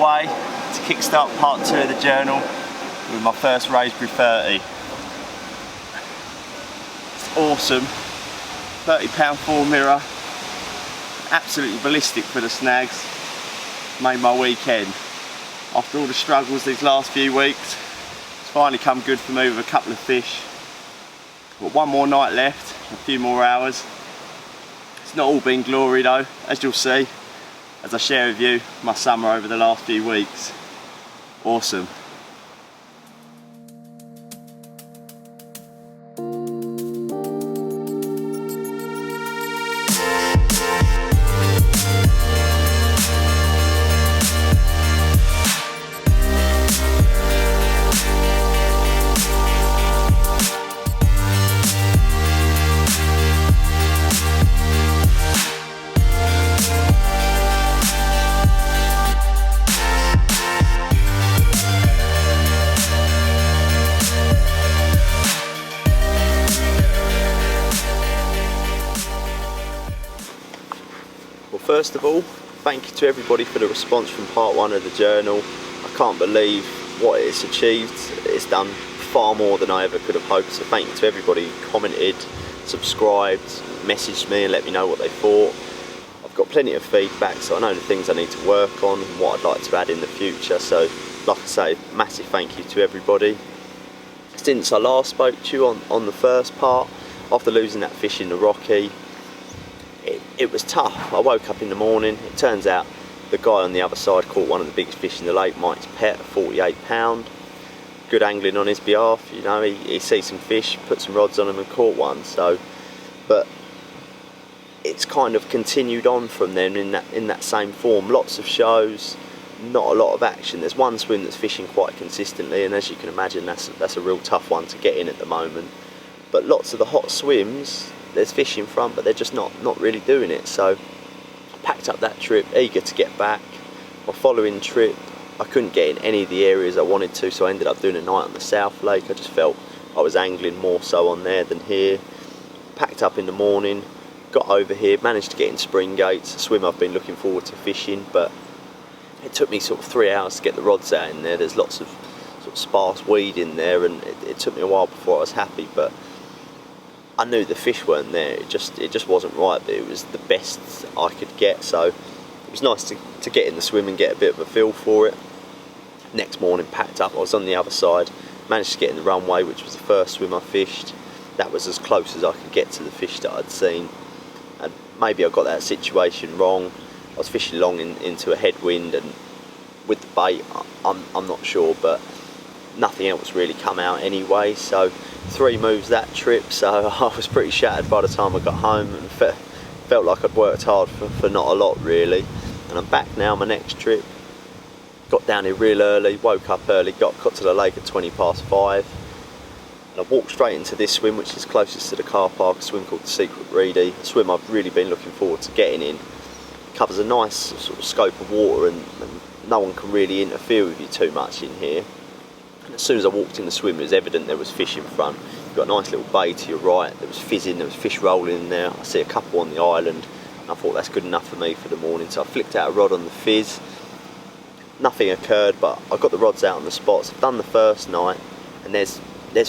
away to kickstart part 2 of the journal with my first Wraysbury 30. It's awesome. £30 4 mirror. Absolutely ballistic for the snags. Made my weekend. After all the struggles these last few weeks, it's finally come good for me with a couple of fish. Got one more night left, a few more hours. It's not all been glory though, as you'll see, as I share with you my summer over the last few weeks. Awesome. First of all, thank you to everybody for the response from part 1 of the journal. I can't believe what it's achieved. It's done far more than I ever could have hoped, so thank you to everybody who commented, subscribed, messaged me and let me know what they thought. I've got plenty of feedback, so I know the things I need to work on and what I'd like to add in the future, so like I say, massive thank you to everybody. Since I last spoke to you on the first part, after losing that fish in the Rocky, it was tough. I woke up in the morning, it turns out the guy on the other side caught one of the biggest fish in the lake, Mike's Pet, 48 pound. Good angling on his behalf, you know, he sees some fish, put some rods on them and caught one. So, but it's kind of continued on from then in that same form. Lots of shows, not a lot of action. There's one swim that's fishing quite consistently, and as you can imagine, that's a real tough one to get in at the moment. But lots of the hot swims, there's fish in front, but they're just not really doing it. So I packed up that trip, eager to get back. My following trip, I couldn't get in any of the areas I wanted to, so I ended up doing a night on the South Lake. I just felt I was angling more so on there than here. Packed up in the morning, got over here, managed to get in Spring Gates, a swim I've been looking forward to fishing, but it took me sort of 3 hours to get the rods out in there. There's lots of sort of sparse weed in there, and it took me a while before I was happy, but I knew the fish weren't there. It just wasn't right, but it was the best I could get, so it was nice to get in the swim and get a bit of a feel for it. Next morning, packed up, I was on the other side, managed to get in the runway, which was the first swim I fished. That was as close as I could get to the fish that I'd seen, and maybe I got that situation wrong. I was fishing long into a headwind, and with the bait, I'm not sure, but nothing else really come out anyway. So 3 moves that trip, so I was pretty shattered by the time I got home, and felt like I'd worked hard for not a lot really. And I'm back now, my next trip. Got down here real early, woke up early, got to the lake at 5:20, and I walked straight into this swim, which is closest to the car park, a swim called the Secret Reedy, a swim I've really been looking forward to getting in. It covers a nice sort of scope of water, and no one can really interfere with you too much in here. And as soon as I walked in the swim, it was evident there was fish in front. You've got a nice little bay to your right, there was fizzing, there was fish rolling in there. I see a couple on the island, and I thought that's good enough for me for the morning, so I flicked out a rod on the fizz. Nothing occurred, but I got the rods out on the spots. I've done the first night, and there's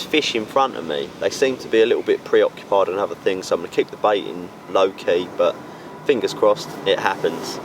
fish in front of me. They seem to be a little bit preoccupied on other things, so I'm going to keep the bait in low key, but fingers crossed it happens.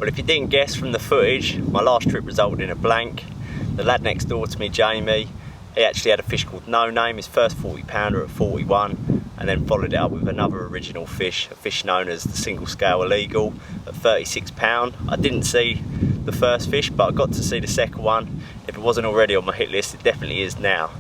Well, if you didn't guess from the footage, my last trip resulted in a blank. The lad next door to me, Jamie, he actually had a fish called No Name, his first 40 pounder at 41, and then followed it up with another original fish, a fish known as the single scale illegal at 36 pound. I didn't see the first fish, but I got to see the second one. If it wasn't already on my hit list, it definitely is now.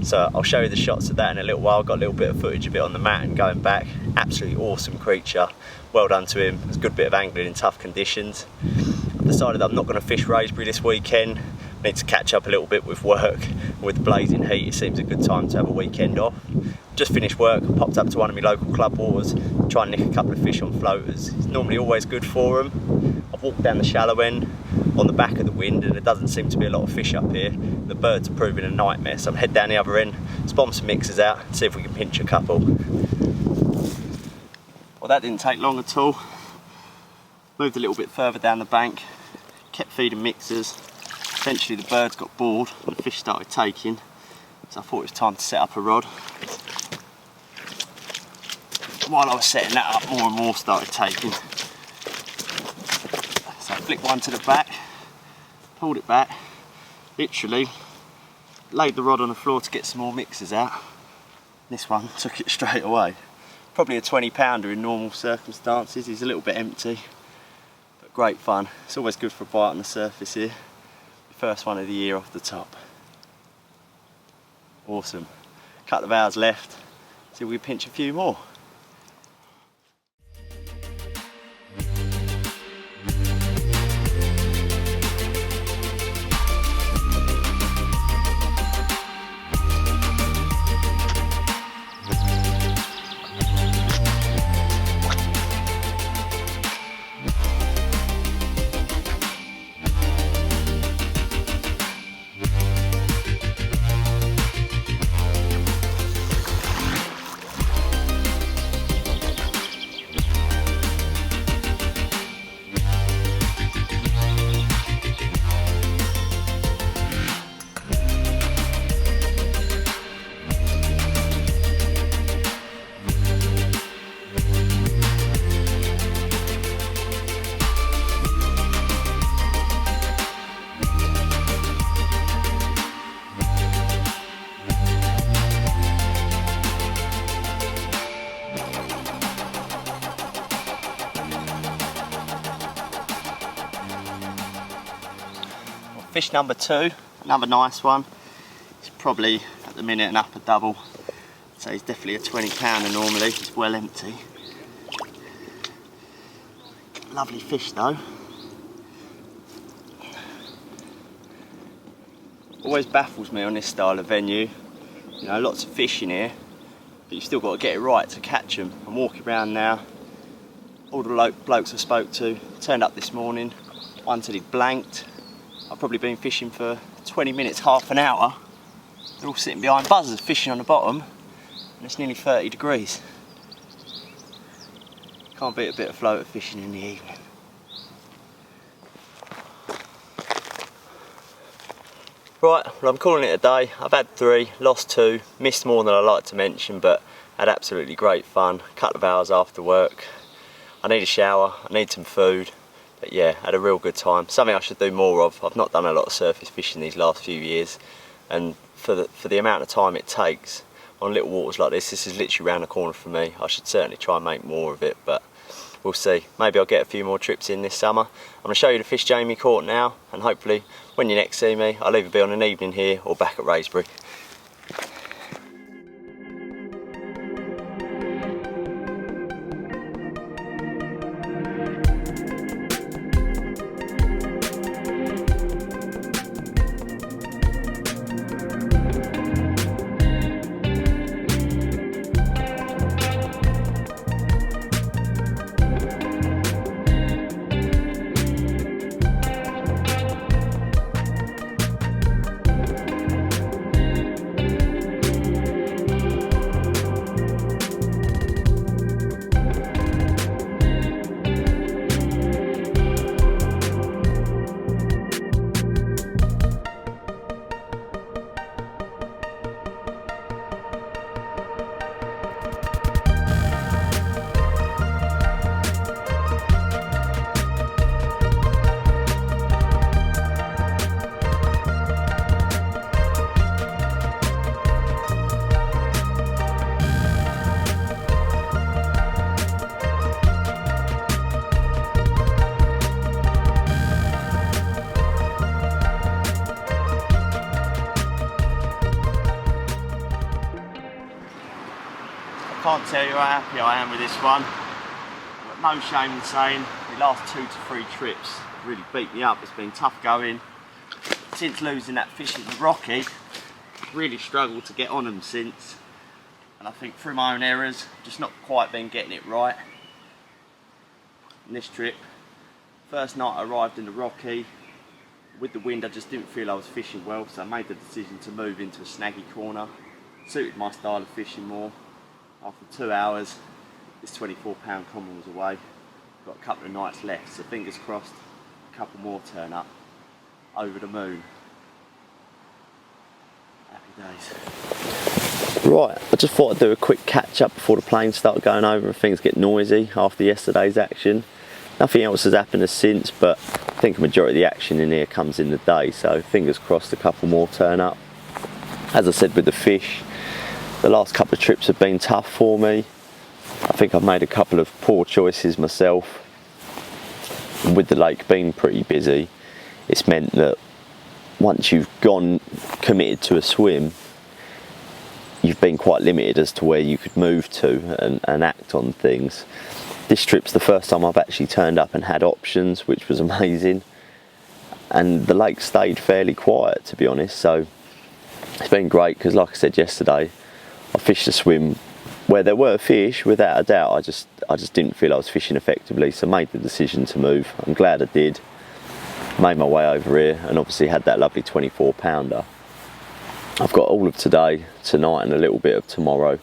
So I'll show you the shots of that in a little while. Got a little bit of footage of it on the mat and going back. Absolutely awesome creature. Well done to him. It's a good bit of angling in tough conditions. I've decided I'm not going to fish Wraysbury this weekend. Need to catch up a little bit with work. With the blazing heat, it seems a good time to have a weekend off. Just finished work, popped up to one of my local club waters, try and nick a couple of fish on floaters. It's normally always good for them. I've walked down the shallow end on the back of the wind and there doesn't seem to be a lot of fish up here. The birds are proving a nightmare, so I'm head down the other end, bomb some mixers out and see if we can pinch a couple. Well, that didn't take long at all. Moved a little bit further down the bank, kept feeding mixers. Eventually the birds got bored and the fish started taking, so I thought it was time to set up a rod. While I was setting that up, more and more started taking. So I flicked one to the back, pulled it back, literally laid the rod on the floor to get some more mixers out. This one took it straight away. Probably a 20 pounder in normal circumstances. He's a little bit empty, but great fun. It's always good for a bite on the surface here. First one of the year off the top. Awesome. Couple of hours left. See if we can pinch a few more. Fish number two, another nice one. It's probably at the minute an upper double, so he's definitely a 20 pounder normally. It's well empty. Lovely fish though. Always baffles me on this style of venue. You know, lots of fish in here, but you've still got to get it right to catch them. I'm walking around now. All the blokes I spoke to turned up this morning. One said he'd blanked. I've probably been fishing for 20 minutes, half an hour. They're all sitting behind buzzers fishing on the bottom, and it's nearly 30 degrees. Can't beat a bit of floater fishing in the evening. Right, well I'm calling it a day. I've had 3, lost 2, missed more than I like to mention, but had absolutely great fun. A couple of hours after work. I need a shower, I need some food. But yeah, had a real good time. Something I should do more of. I've not done a lot of surface fishing these last few years, and for the amount of time it takes on little waters like this is literally around the corner for me. I should certainly try and make more of it, but we'll see. Maybe I'll get a few more trips in this summer. I'm going to show you the fish Jamie caught now, and hopefully when you next see me, I'll either be on an evening here or back at Wraysbury. can't tell you how happy I am with this one. But no shame in saying the last 2 to 3 trips really beat me up. It's been tough going. Since losing that fish in the Rocky, really struggled to get on them since. And I think through my own errors, just not quite been getting it right. And this trip, first night I arrived in the Rocky, with the wind I just didn't feel I was fishing well, so I made the decision to move into a snaggy corner. Suited my style of fishing more. After 2 hours, this 24-pound common was away. Got a couple of nights left, so fingers crossed, a couple more turn up. Over the moon. Happy days. Right, I just thought I'd do a quick catch up before the planes start going over and things get noisy after yesterday's action. Nothing else has happened since, but I think a majority of the action in here comes in the day, so fingers crossed a couple more turn up. As I said with the fish, the last couple of trips have been tough for me. I think I've made a couple of poor choices myself. And with the lake being pretty busy, it's meant that once you've committed to a swim, you've been quite limited as to where you could move to and act on things. This trip's the first time I've actually turned up and had options, which was amazing. And the lake stayed fairly quiet, to be honest, so it's been great because, like I said yesterday, I fished a swim where there were fish, without a doubt. I just didn't feel I was fishing effectively, so made the decision to move. I'm glad I did. Made my way over here and obviously had that lovely 24-pounder. I've got all of today, tonight and a little bit of tomorrow,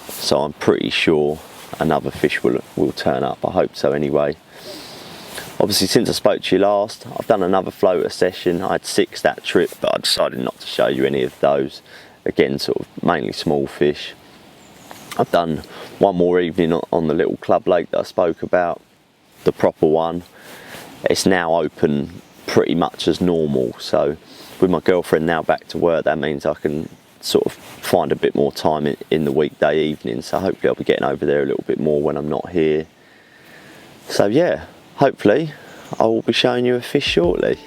so I'm pretty sure another fish will turn up. I hope so anyway. Obviously, since I spoke to you last, I've done another floater session. I had 6 that trip, but I decided not to show you any of those. Again, sort of mainly small fish. I've done one more evening on the little club lake that I spoke about, the proper one. It's now open pretty much as normal, so with my girlfriend now back to work, that means I can sort of find a bit more time in the weekday evening, so hopefully I'll be getting over there a little bit more when I'm not here. So yeah, hopefully I will be showing you a fish shortly.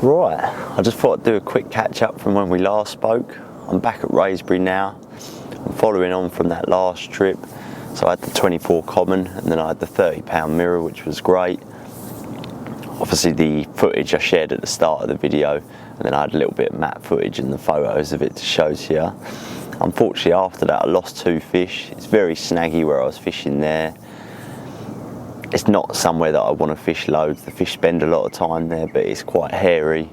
Right, I just thought I'd do a quick catch up from when we last spoke. I'm back at Wraysbury now. I'm following on from that last trip. So I had the 24 common and then I had the 30-pound mirror, which was great. Obviously the footage I shared at the start of the video, and then I had a little bit of matte footage and the photos of it to show to you. Unfortunately after that I lost 2 fish. It's very snaggy where I was fishing there. It's not somewhere that I want to fish loads. The fish spend a lot of time there, but it's quite hairy.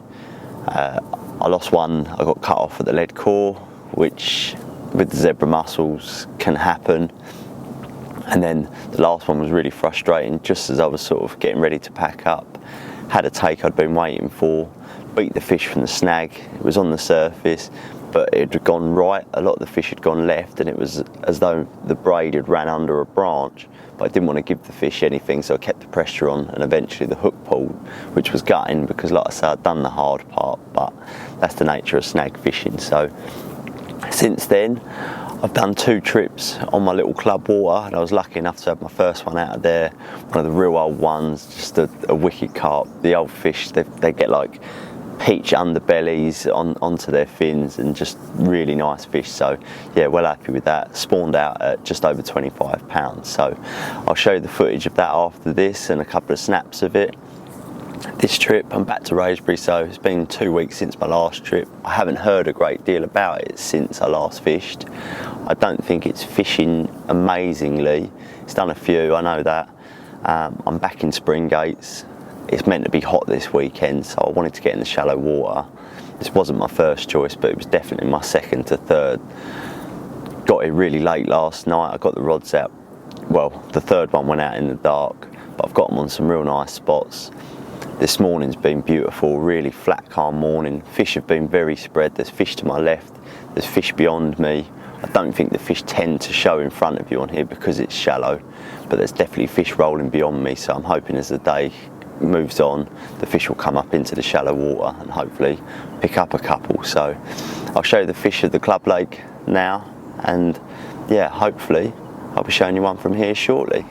I lost one, I got cut off at the lead core, which with the zebra mussels can happen. And then the last one was really frustrating, just as I was sort of getting ready to pack up. Had a take I'd been waiting for, beat the fish from the snag. It was on the surface, but it had gone right. A lot of the fish had gone left, and it was as though the braid had ran under a branch. But I didn't want to give the fish anything, so I kept the pressure on, and eventually the hook pulled, which was gutting because, like I said, I'd done the hard part, but that's the nature of snag fishing. So since then, I've done 2 trips on my little club water, and I was lucky enough to have my first one out of there, one of the real old ones, just a wicked carp. The old fish, they get like peach underbellies onto their fins, and just really nice fish. So yeah, well happy with that. Spawned out at just over 25 pounds. So I'll show you the footage of that after this and a couple of snaps of it. This trip, I'm back to Wraysbury, so it's been 2 weeks since my last trip. I haven't heard a great deal about it since I last fished. I don't think it's fishing amazingly. It's done a few, I know that. I'm back in Springgates. It's meant to be hot this weekend, so I wanted to get in the shallow water. This wasn't my first choice, but it was definitely my second to third. Got got here really late last night. I got the rods out, well, the third one went out in the dark, but I've got them on some real nice spots. This morning's been beautiful, really flat, calm morning. Fish have been very spread. There's fish to my left, there's fish beyond me. I don't think the fish tend to show in front of you on here because it's shallow, but there's definitely fish rolling beyond me, so I'm hoping as the day moves on, the fish will come up into the shallow water and hopefully pick up a couple. So I'll show you the fish of the club lake now, and yeah, hopefully I'll be showing you one from here shortly.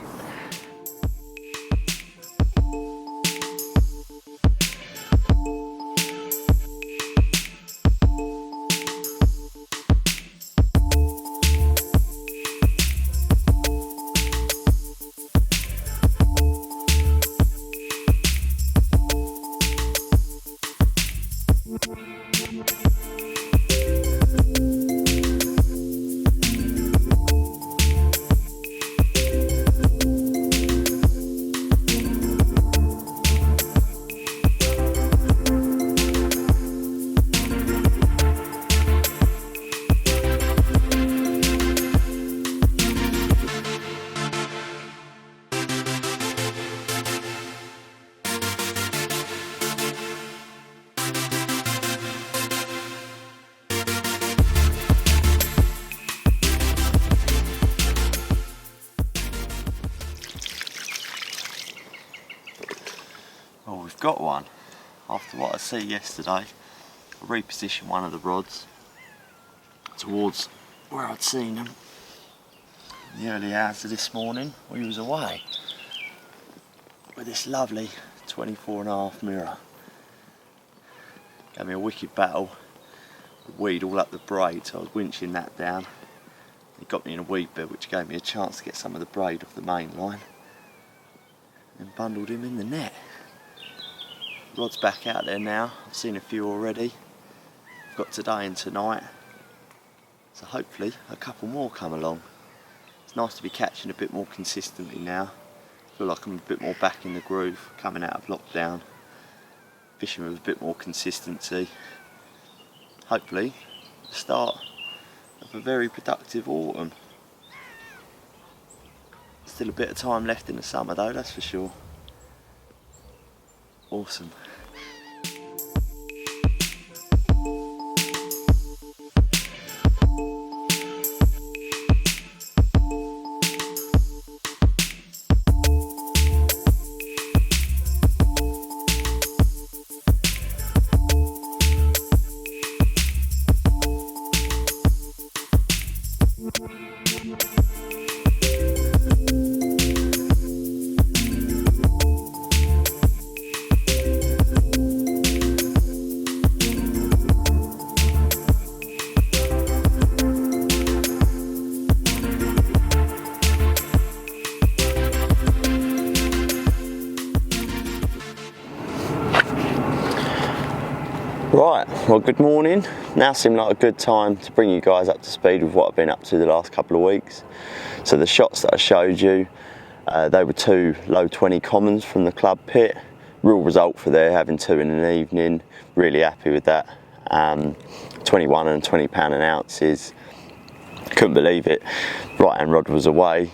Well, we've got one. After what I see yesterday, I repositioned one of the rods towards where I'd seen them in the early hours of this morning. We was away with this lovely 24.5 mirror. Gave me a wicked battle. The weed all up the braid, so I was winching that down. It got me in a weed bed, which gave me a chance to get some of the braid off the main line and bundled him in the net. Rod's back out there now. I've seen a few already. I've got today and tonight, so hopefully a couple more come along. It's nice to be catching a bit more consistently now. I feel like I'm a bit more back in the groove, coming out of lockdown, fishing with a bit more consistency. Hopefully the start of a very productive autumn. Still a bit of time left in the summer though, that's for sure. Awesome. Right, well, good morning. Now seemed like a good time to bring you guys up to speed with what I've been up to the last couple of weeks. So the shots that I showed you, they were 2 low 20 commons from the club pit. Real result for there, having 2 in an evening. Really happy with that. 21 and 20 pound an ounces. Couldn't believe it. Right hand rod was away.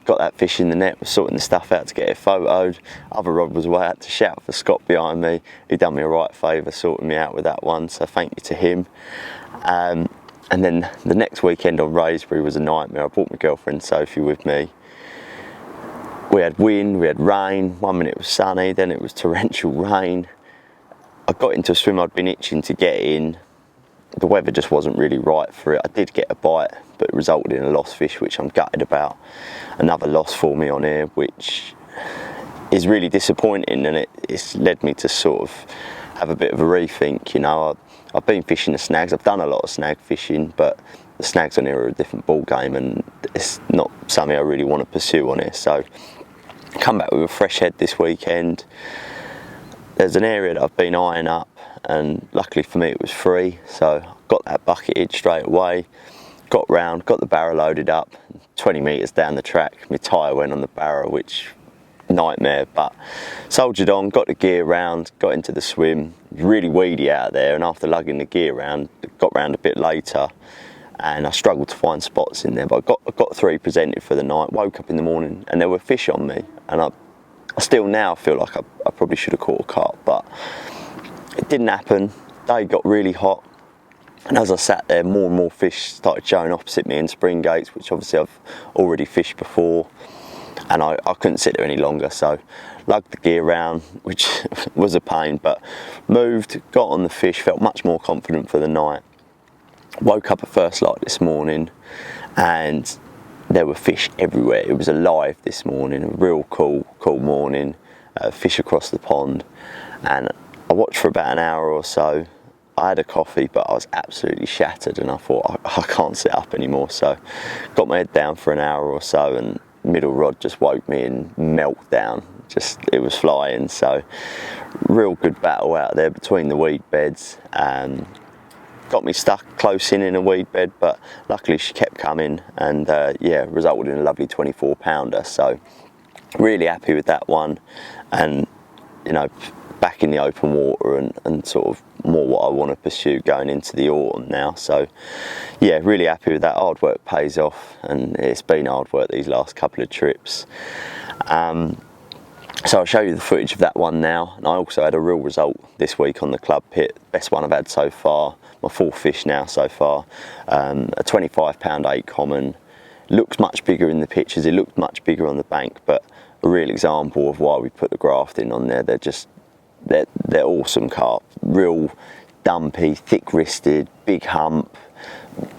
Got that fish in the net, was sorting the stuff out to get it photoed. Other rod was away, I had to shout for Scott behind me. He done me a right favour sorting me out with that one, so thank you to him. And then the next weekend on Wraysbury was a nightmare. I brought my girlfriend Sophie with me. We had wind, we had rain. 1 minute it was sunny, then it was torrential rain. I got into a swim I'd been itching to get in. The weather just wasn't really right for it. I did get a bite, but it resulted in a lost fish, which I'm gutted about. Another loss for me on here, which is really disappointing, and it's led me to sort of have a bit of a rethink. You know, I've been fishing the snags. I've done a lot of snag fishing, but the snags on here are a different ball game, and it's not something I really want to pursue on here. So come back with a fresh head this weekend. There's an area that I've been eyeing up, and luckily for me it was free, so got that bucketed straight away, got round, got the barrow loaded up. 20 metres down the track, my tyre went on the barrow, which nightmare, but soldiered on, got the gear round, got into the swim. Really weedy out there, and after lugging the gear round, got round a bit later, and I struggled to find spots in there, but I got 3 presented for the night. Woke up in the morning and there were fish on me, and I still now feel like I probably should have caught a carp, but it didn't happen. Day got really hot, and as I sat there, more and more fish started showing opposite me in spring gates, which obviously I've already fished before, and I couldn't sit there any longer, so lugged the gear round, which was a pain, but moved, got on the fish, felt much more confident for the night. Woke up at first light this morning and there were fish everywhere. It was alive this morning, a real cool morning, fish across the pond, and I watched for about an hour or so. I had a coffee, but I was absolutely shattered, and I thought I can't sit up anymore, so got my head down for an hour or so, and middle rod just woke me in meltdown. It was flying, so real good battle out there between the weed beds. Got me stuck close in a weed bed, but luckily she kept coming, and yeah, resulted in a lovely 24 pounder, so really happy with that one. And you know, back in the open water and sort of more what I want to pursue going into the autumn now, so yeah, really happy with that. Hard work pays off, and it's been hard work these last couple of trips. So I'll show you the footage of that one now, and I also had a real result this week on the club pit, best one I've had so far, my 4th fish now so far, a 25 pound 8 common. Looks much bigger in the pictures, it looked much bigger on the bank, but a real example of why we put the grafting on there. They're awesome carp, real dumpy, thick wristed, big hump,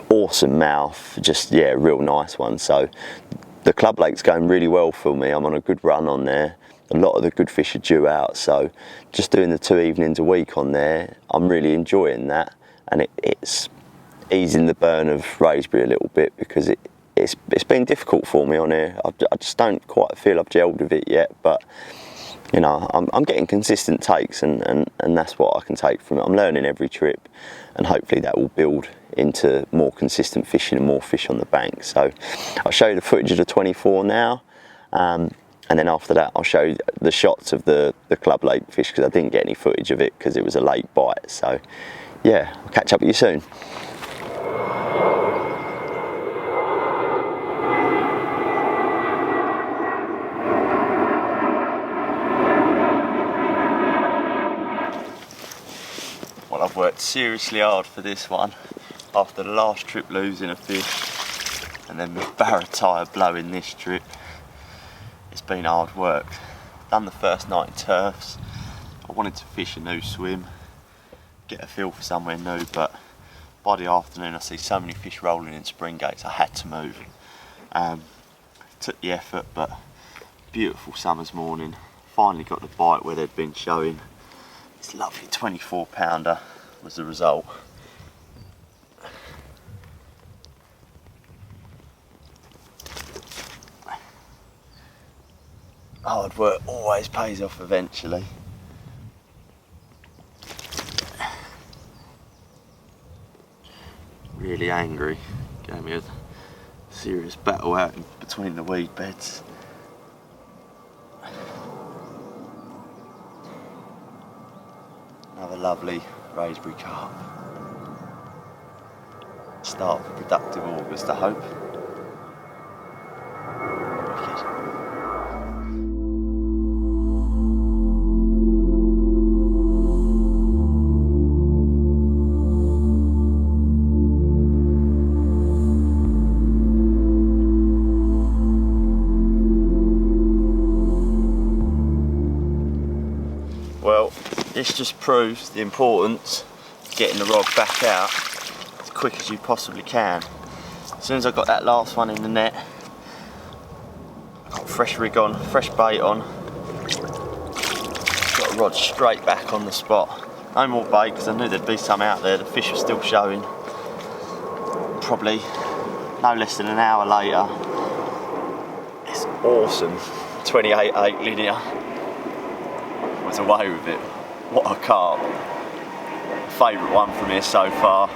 awesome mouth, just yeah, real nice one. So the club lake's going really well for me, I'm on a good run on there. A lot of the good fish are due out, so just doing the 2 evenings a week on there, I'm really enjoying that, and it's easing the burn of Wraysbury a little bit, because it's been difficult for me on here. I just don't quite feel I've gelled with it yet, but you know, I'm getting consistent takes, and that's what I can take from it. I'm learning every trip, and hopefully that will build into more consistent fishing and more fish on the bank. So I'll show you the footage of the 24 now, and then after that I'll show you the shots of the club lake fish, because I didn't get any footage of it because it was a late bite. So yeah, I'll catch up with you soon. Well, I've worked seriously hard for this one after the last trip losing a fish, and then with barra tyre blowing this trip. It's been hard work. Done the first night in turfs. I wanted to fish a new swim, get a feel for somewhere new, but by the afternoon I see so many fish rolling in spring gates, I had to move. Took the effort, but beautiful summer's morning. Finally got the bite where they'd been showing. This lovely 24 pounder was the result. Hard work always pays off eventually. Really angry, gave me a serious battle out in between the weed beds. Another lovely Wraysbury carp. Start of a productive August, I hope. Well, this just proves the importance of getting the rod back out as quick as you possibly can. As soon as I got that last one in the net, I got fresh rig on, fresh bait on, got a rod straight back on the spot. No more bait, because I knew there'd be some out there. The fish were still showing. Probably no less than an hour later. It's awesome. 28.8 linear. Was away with it. What a carp. Favourite one from here so far.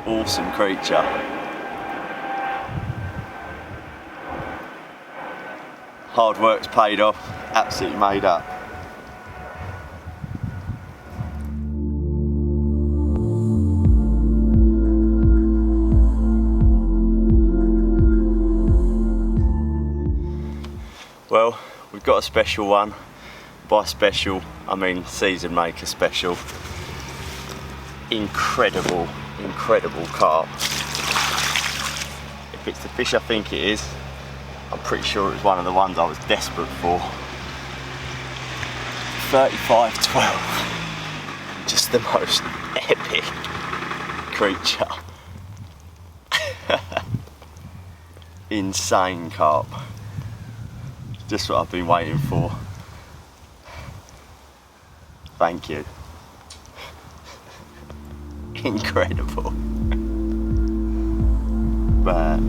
Awesome creature. Hard work's paid off, absolutely made up. Well, we've got a special one. By special, I mean season maker special. Incredible, incredible carp. If it's the fish I think it is, I'm pretty sure it was one of the ones I was desperate for. 35-12. Just the most epic creature. Insane carp. Just what I've been waiting for. Thank you. Incredible. But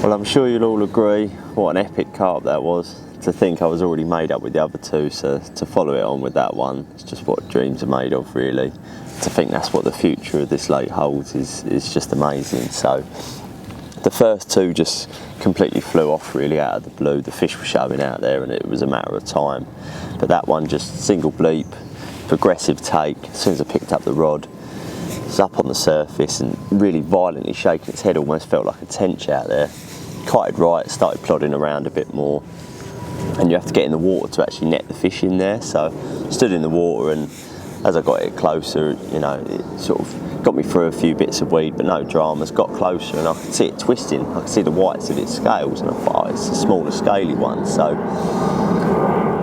well, I'm sure you'll all agree what an epic carp that was. To think I was already made up with the other two, so to follow it on with that one, it's just what dreams are made of, really. To think that's what the future of this lake holds is just amazing. So the first two just completely flew off really out of the blue. The fish were showing out there and it was a matter of time. But that one just single bleep, progressive take. As soon as I picked up the rod, it was up on the surface and really violently shaking its head, almost felt like a tench out there. Kited right, started plodding around a bit more. And you have to get in the water to actually net the fish in there. So I stood in the water, and as I got it closer, you know, it sort of got me through a few bits of weed, but no dramas. Got closer and I could see it twisting. I could see the whites of its scales, and I thought, oh, it's a smaller scaly one. So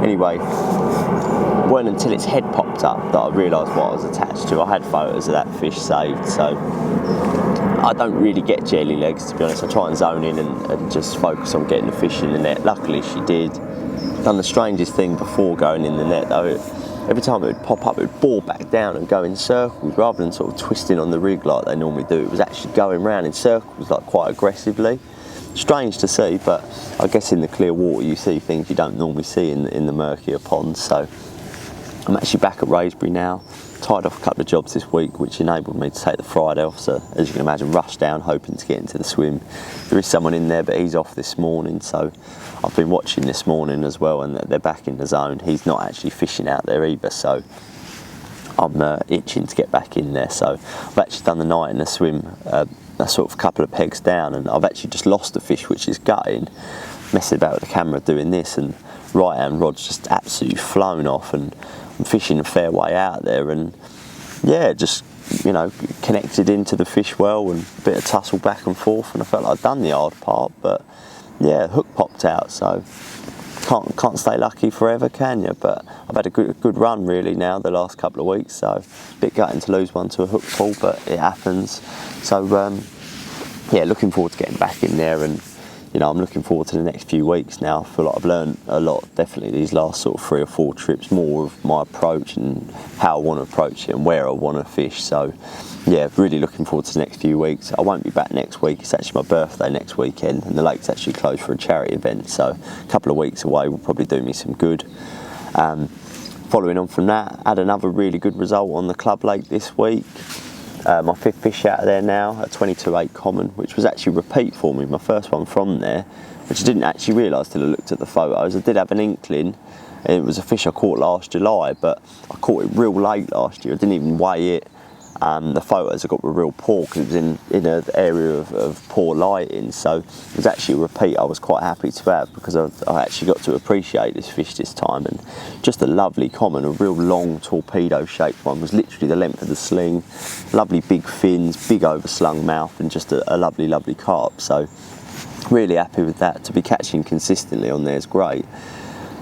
anyway, it wasn't until its head popped up that I realised what I was attached to. I had photos of that fish saved, so I don't really get jelly legs, to be honest. I try and zone in and just focus on getting the fish in the net. Luckily she did. Done the strangest thing before going in the net though. Every time it would pop up, it would bore back down and go in circles rather than sort of twisting on the rig like they normally do. It was actually going round in circles like quite aggressively. Strange to see, but I guess in the clear water you see things you don't normally see in the murkier ponds. So I'm actually back at Wraysbury now. Tied off a couple of jobs this week, which enabled me to take the Friday off. So as you can imagine, rushed down hoping to get into the swim. There is someone in there, but he's off this morning. So I've been watching this morning as well, and they're back in the zone. He's not actually fishing out there either, so I'm itching to get back in there. So I've actually done the night in the swim, a sort of couple of pegs down, and I've actually just lost the fish, which is gutting. Messing about with the camera doing this, and right hand rod's just absolutely flown off, and I'm fishing a fair way out there, and yeah, just, you know, connected into the fish well, and a bit of tussle back and forth, and I felt like I'd done the hard part, but yeah, hook popped out, so can't stay lucky forever, can you? But I've had a good run really now the last couple of weeks, so a bit gutting to lose one to a hook pull, but it happens. So yeah, looking forward to getting back in there, and you know, I'm looking forward to the next few weeks now. I feel like I've learned a lot, definitely these last sort of 3 or 4 trips, more of my approach and how I want to approach it and where I want to fish. So yeah, really looking forward to the next few weeks. I won't be back next week. It's actually my birthday next weekend, and the lake's actually closed for a charity event, so a couple of weeks away will probably do me some good. Following on from that, had another really good result on the club lake this week. My 5th fish out of there now, a 22.8 common, which was actually a repeat for me, my first one from there, which I didn't actually realise till I looked at the photos. I did have an inkling, and it was a fish I caught last July, but I caught it real late last year. I didn't even weigh it. The photos I got were real poor because it was in an area of poor lighting, so it was actually a repeat I was quite happy to have, because I actually got to appreciate this fish this time. And just a lovely common, a real long torpedo shaped one, was literally the length of the sling, lovely big fins, big overslung mouth, and just a lovely carp. So really happy with that. To be catching consistently on there is great.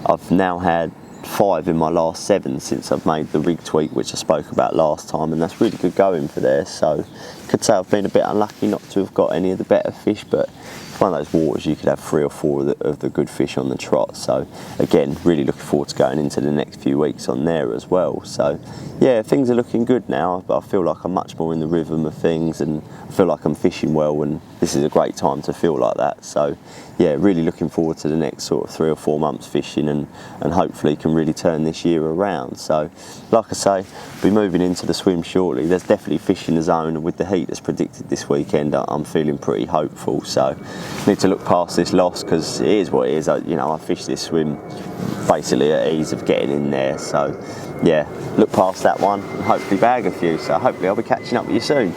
I've now had 5 in my last 7 since I've made the rig tweak, which I spoke about last time, and that's really good going for there. So could say I've been a bit unlucky not to have got any of the better fish, but it's one of those waters you could have 3 or 4 of the good fish on the trot. So again, really looking forward to going into the next few weeks on there as well. So yeah, things are looking good now, but I feel like I'm much more in the rhythm of things, and I feel like I'm fishing well, and this is a great time to feel like that. So yeah, really looking forward to the next sort of 3 or 4 months fishing, and hopefully can really turn this year around. So like I say, be moving into the swim shortly. There's definitely fish in the zone, and with the heat heat as predicted this weekend, I'm feeling pretty hopeful. So need to look past this loss, because it is what it is. You know, I fished this swim basically at ease of getting in there. So yeah, look past that one and hopefully bag a few. So hopefully I'll be catching up with you soon.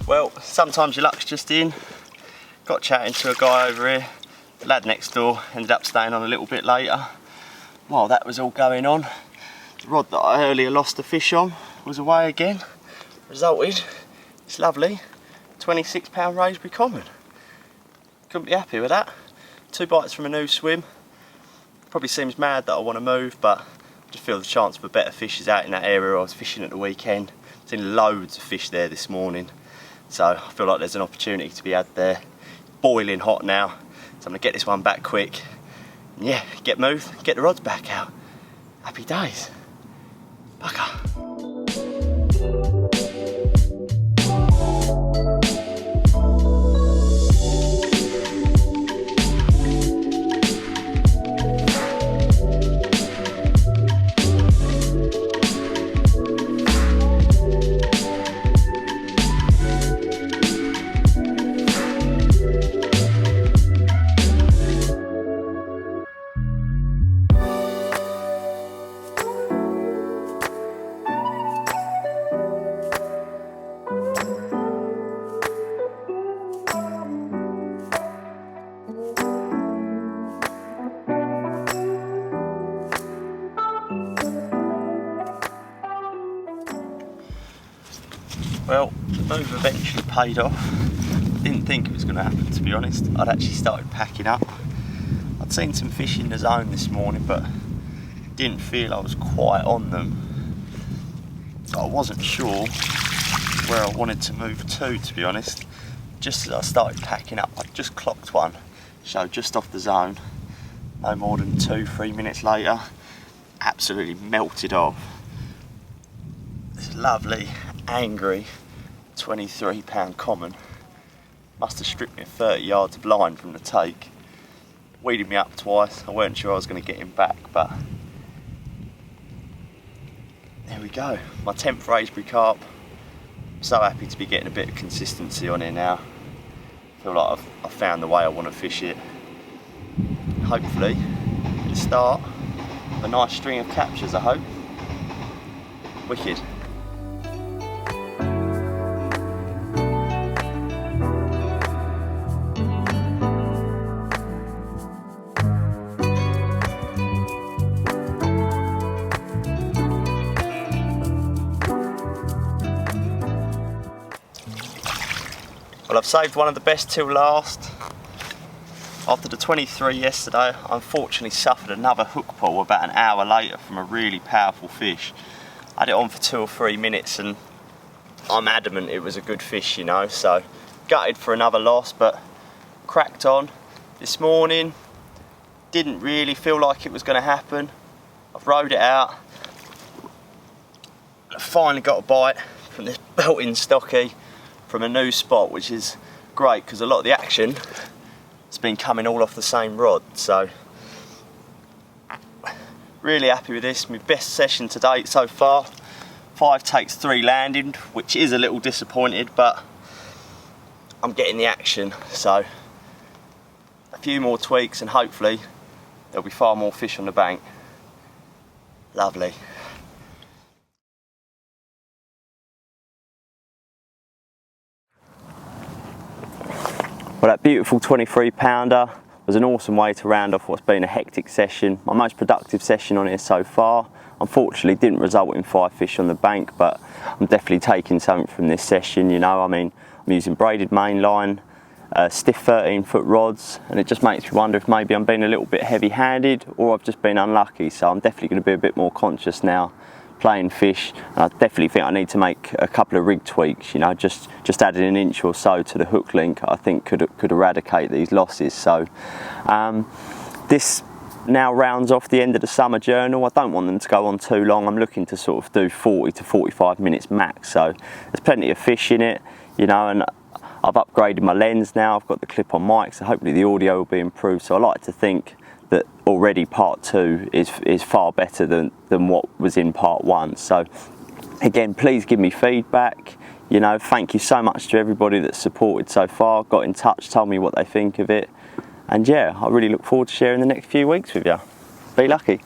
Well, sometimes your luck's just in. Got chatting to a guy over here. The lad next door ended up staying on a little bit later. While that was all going on, the rod that I earlier lost a fish on was away again. Resulted, it's lovely, £26 Wraysbury common. Couldn't be happy with that. 2 bites from a new swim. Probably seems mad that I want to move, but I just feel the chance for better fish is out in that area. I was fishing at the weekend. Seen loads of fish there this morning. So I feel like there's an opportunity to be had there. Boiling hot now, so I'm gonna get this one back quick. And yeah, get moved, get the rods back out. Happy days. Bugger. Well, the move eventually paid off. Didn't think it was going to happen, to be honest. I'd actually started packing up. I'd seen some fish in the zone this morning, but didn't feel I was quite on them. So I wasn't sure where I wanted to move to be honest. Just as I started packing up, I just clocked one, showed just off the zone. No more than 2-3 minutes later, absolutely melted off. This lovely, angry £23 common. Must have stripped me 30 yards of line from the take. Weeded me up twice. I weren't sure I was going to get him back, but there we go. My 10th Wraysbury carp. I'm so happy to be getting a bit of consistency on here now. I feel like I've found the way I want to fish it. Hopefully, it'll start a nice string of captures, I hope. Wicked. Well, I've saved one of the best till last. After the 23 yesterday, I unfortunately suffered another hook pull about an hour later from a really powerful fish. I had it on for 2 or 3 minutes and I'm adamant it was a good fish, you know, so gutted for another loss, but cracked on. This morning, didn't really feel like it was going to happen. I've rode it out. I finally got a bite from this belting stocky from a new spot, which is great because a lot of the action has been coming all off the same rod. So really happy with this. My best session to date so far. 5 takes 3 landing, which is a little disappointed, but I'm getting the action. So a few more tweaks and hopefully there'll be far more fish on the bank. Lovely. Well, that beautiful 23 pounder was an awesome way to round off what's been a hectic session. My most productive session on here so far. Unfortunately didn't result in 5 fish on the bank, but I'm definitely taking something from this session, you know. I mean, I'm using braided mainline, stiff 13-foot rods, and it just makes me wonder if maybe I'm being a little bit heavy-handed or I've just been unlucky. So I'm definitely going to be a bit more conscious now playing fish, and I definitely think I need to make a couple of rig tweaks, you know, just adding an inch or so to the hook link I think could eradicate these losses. So this now rounds off the end of the summer journal. I don't want them to go on too long. I'm looking to sort of do 40 to 45 minutes max, so there's plenty of fish in it. you know, and I've upgraded my lens now. I've got the clip-on mic, so hopefully the audio will be improved. So I like to think that already part 2 is far better than what was in part 1. So again, please give me feedback. You know, thank you so much to everybody that's supported so far, got in touch, told me what they think of it. And yeah, I really look forward to sharing the next few weeks with you. Be lucky.